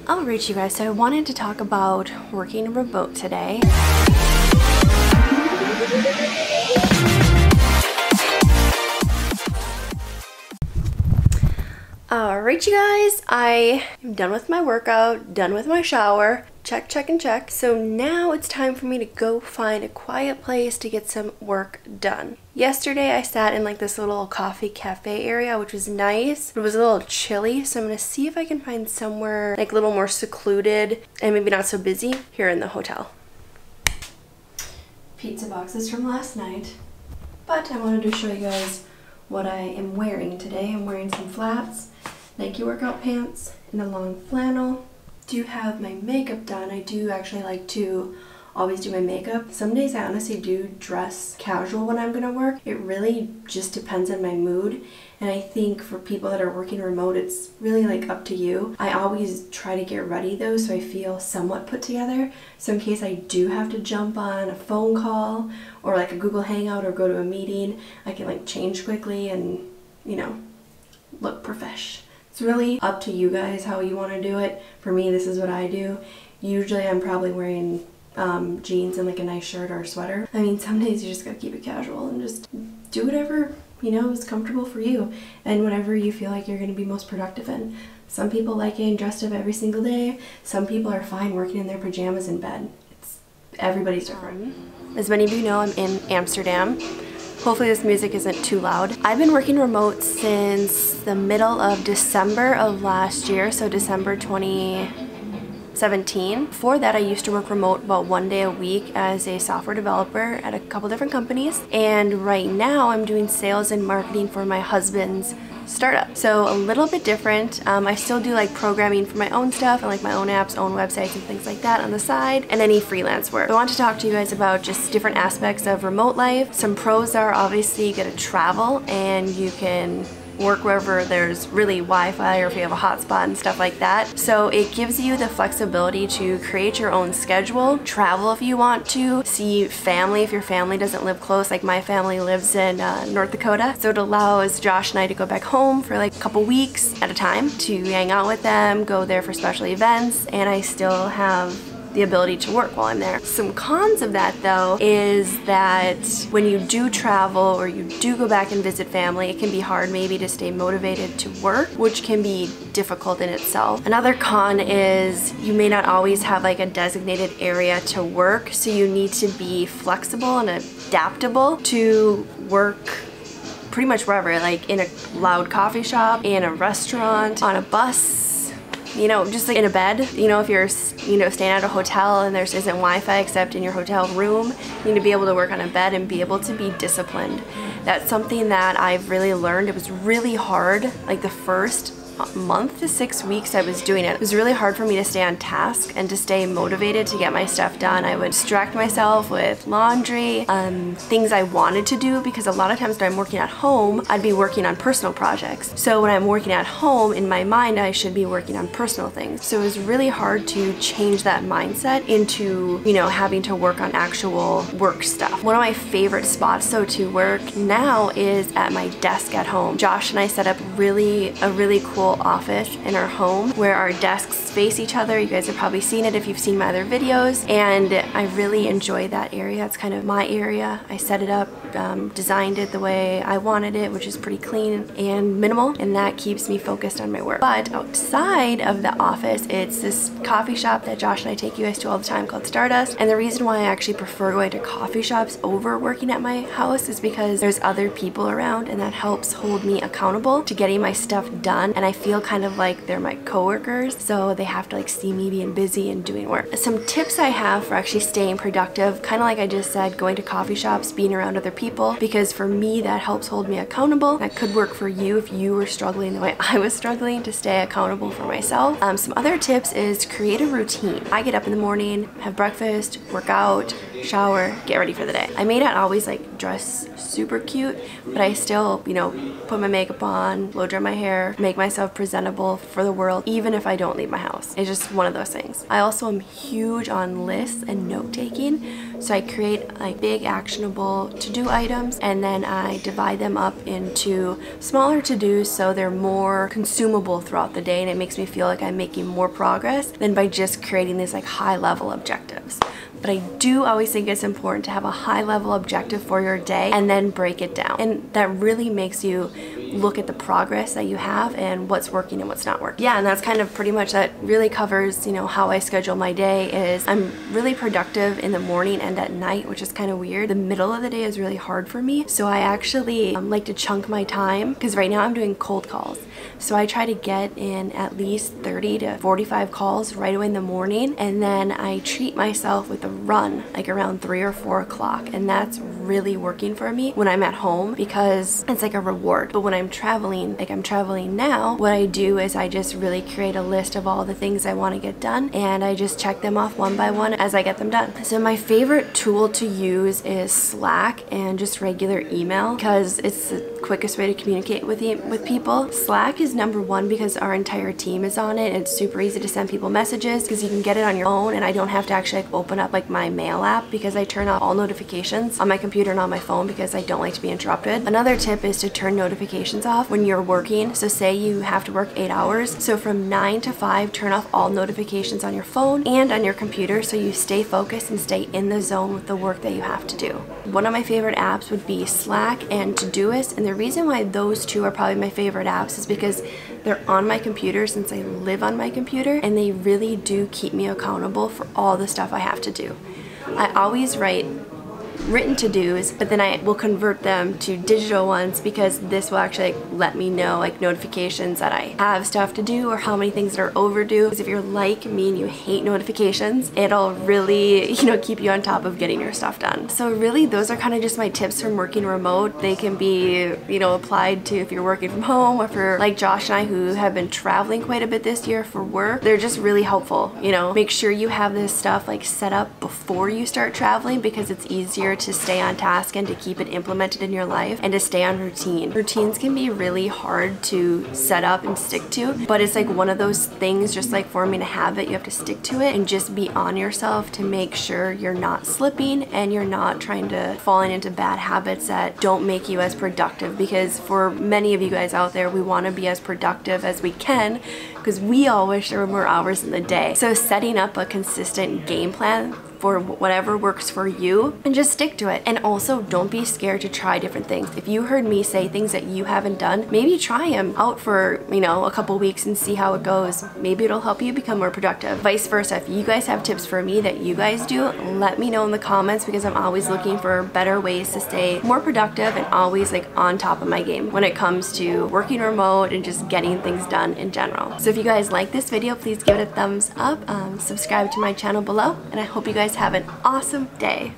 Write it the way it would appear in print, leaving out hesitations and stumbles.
Alright, you guys, so I wanted to talk about working remote today. Alright, you guys, I am done with my workout, done with my shower. Check, check, and check. So now it's time for me to go find a quiet place to get some work done. Yesterday I sat in like this little coffee cafe area, which was nice, but it was a little chilly, so I'm gonna see if I can find somewhere like a little more secluded and maybe not so busy here in the hotel. Pizza boxes from last night, but I wanted to show you guys what I am wearing today. I'm wearing some flats, Nike workout pants, and a long flannel. Do have my makeup done. I do actually like to always do my makeup. Some days I honestly do dress casual when I'm gonna work. It really just depends on my mood, and I think for people that are working remote, it's really like up to you. I always try to get ready though, so I feel somewhat put together, so in case I do have to jump on a phone call or like a Google Hangout or go to a meeting, I can like change quickly and, you know, look profesh. It's really up to you guys how you want to do it. For me, this is what I do. Usually I'm probably wearing jeans and like a nice shirt or a sweater. I mean, some days you just gotta keep it casual and just do whatever, you know, is comfortable for you and whatever you feel like you're gonna be most productive in. Some people like getting dressed up every single day. Some people are fine working in their pajamas in bed. Everybody's different. As many of you know, I'm in Amsterdam. Hopefully this music isn't too loud. I've been working remote since the middle of December of last year, so December 2017. Before that, I used to work remote about 1 day a week as a software developer at a couple different companies. And right now I'm doing sales and marketing for my husband's startup. So a little bit different. I still do like programming for my own stuff and like my own apps, own websites and things like that on the side, and any freelance work. I want to talk to you guys about just different aspects of remote life. Some pros are obviously you get to travel and you can work wherever there's really Wi-Fi or if you have a hotspot and stuff like that. So it gives you the flexibility to create your own schedule, travel if you want to, see family if your family doesn't live close. Like my family lives in North Dakota. So it allows Josh and I to go back home for like a couple weeks at a time to hang out with them, go there for special events, and I still have the ability to work while I'm there. Some cons of that though is that when you do travel or you do go back and visit family, it can be hard maybe to stay motivated to work, which can be difficult in itself. Another con is you may not always have like a designated area to work, so you need to be flexible and adaptable to work pretty much wherever, like in a loud coffee shop, in a restaurant, on a bus, you know, just like in a bed. You know, if you're, you know, staying at a hotel and there isn't Wi-Fi except in your hotel room, you need to be able to work on a bed and be able to be disciplined. That's something that I've really learned. It was really hard, like the first month to 6 weeks I was doing it. It was really hard for me to stay on task and to stay motivated to get my stuff done. I would distract myself with laundry, things I wanted to do, because a lot of times when I'm working at home, I'd be working on personal projects. So when I'm working at home, in my mind, I should be working on personal things. So it was really hard to change that mindset into, you know, having to work on actual work stuff. One of my favorite spots though to work now is at my desk at home. Josh and I set up a really cool office in our home where our desks face each other. You guys have probably seen it if you've seen my other videos, and I really enjoy that area. It's kind of my area. I set it up, designed it the way I wanted it, which is pretty clean and minimal, and that keeps me focused on my work. But outside of the office, it's this coffee shop that Josh and I take you guys to all the time called Stardust, and the reason why I actually prefer going to coffee shops over working at my house is because there's other people around, and that helps hold me accountable to getting my stuff done, and I feel kind of like they're my coworkers, so they have to like see me being busy and doing work. Some tips I have for actually staying productive, kind of like I just said, going to coffee shops, being around other people, because for me that helps hold me accountable. That could work for you if you were struggling the way I was struggling to stay accountable for myself. Some other tips is create a routine. I get up in the morning, have breakfast, work out, shower, get ready for the day. I may not always like dress super cute, but I still, you know, put my makeup on, blow dry my hair, make myself presentable for the world, even if I don't leave my house. It's just one of those things. I also am huge on lists and note taking, so I create like big actionable to-do items, and then I divide them up into smaller to-dos so they're more consumable throughout the day, and it makes me feel like I'm making more progress than by just creating these like high-level objectives. But I do always think it's important to have a high-level objective for your day and then break it down. And that really makes you look at the progress that you have and what's working and what's not working. Yeah, and that's kind of pretty much, that really covers, you know, how I schedule my day. Is I'm really productive in the morning and at night, which is kind of weird. The middle of the day is really hard for me. So I actually like to chunk my time, because right now I'm doing cold calls. So I try to get in at least 30 to 45 calls right away in the morning, and then I treat myself with a run like around 3 or 4 o'clock, and that's really working for me when I'm at home, because it's like a reward. But when I'm traveling, like I'm traveling now, what I do is I just really create a list of all the things I want to get done, and I just check them off one by one as I get them done. So my favorite tool to use is Slack and just regular email, because it's the quickest way to communicate with people. Slack is number one because our entire team is on it. It's super easy to send people messages because you can get it on your phone, and I don't have to actually like open up like my mail app, because I turn off all notifications on my computer and on my phone because I don't like to be interrupted. Another tip is to turn notifications off when you're working. So say you have to work 8 hours, so from 9 to 5 turn off all notifications on your phone and on your computer, so you stay focused and stay in the zone with the work that you have to do. One of my favorite apps would be Slack and Todoist, and the reason why those two are probably my favorite apps is because they're on my computer, since I live on my computer, and they really do keep me accountable for all the stuff I have to do. I always write written to-dos, but then I will convert them to digital ones, because this will actually like let me know like notifications that I have stuff to do or how many things that are overdue. Because if you're like me and you hate notifications, it'll really, you know, keep you on top of getting your stuff done. So really those are kind of just my tips from working remote. They can be, you know, applied to if you're working from home, or for like Josh and I, who have been traveling quite a bit this year for work. They're just really helpful. You know, make sure you have this stuff like set up before you start traveling, because it's easier to stay on task and to keep it implemented in your life and to stay on routine. Routines can be really hard to set up and stick to, but it's like one of those things, just like forming a habit, you have to stick to it and just be on yourself to make sure you're not slipping and you're not trying to falling into bad habits that don't make you as productive. Because for many of you guys out there, we want to be as productive as we can, because we all wish there were more hours in the day. So setting up a consistent game plan for whatever works for you, and just stick to it. And also don't be scared to try different things. If you heard me say things that you haven't done, maybe try them out for, you know, a couple weeks and see how it goes. Maybe it'll help you become more productive. Vice versa, if you guys have tips for me that you guys do, let me know in the comments, because I'm always looking for better ways to stay more productive and always like on top of my game when it comes to working remote and just getting things done in general. So if you guys like this video, please give it a thumbs up, subscribe to my channel below, and I hope you guys have an awesome day.